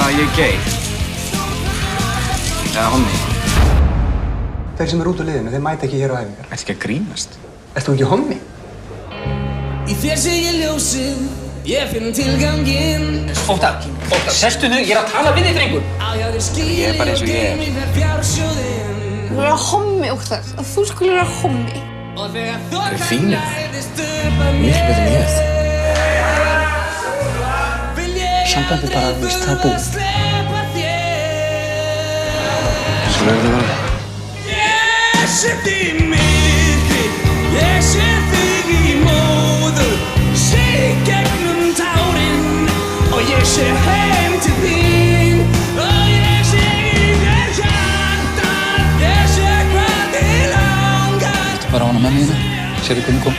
að ég er gay. Eða hommi. Þeir sem eru út úr liðinu, þeir mæta ekki hér á æfingar. Ertu ekki að grínast? Ert þú ekki hommi? Í þér sé ég ljósið, ég finn tilganginn. Óttar, sestu þau, ég er að tala við þig, drengur. Ég er bara eins og ég er. Þú er að hommi, Óttar. Að þú skulle vera hommi. Það eru fínir. Mikið betur en ég. Sambandið bara, víst, það er búið. Svo er það bara. Ég sé þig í myrkri, ég sé þig í móðu. Sé gegnum tárin og ég sé heim til þín. Og ég sé í þér hjartað, ég sé hvað þig langar. Þetta bara á hana með mig hérna. Sérðu hvernig kom?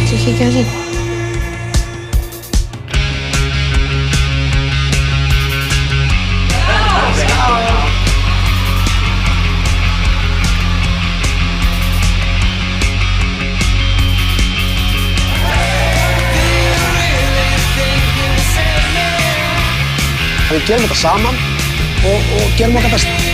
Þú kíkja að því. Við gerum þetta saman og gerum okkar besta.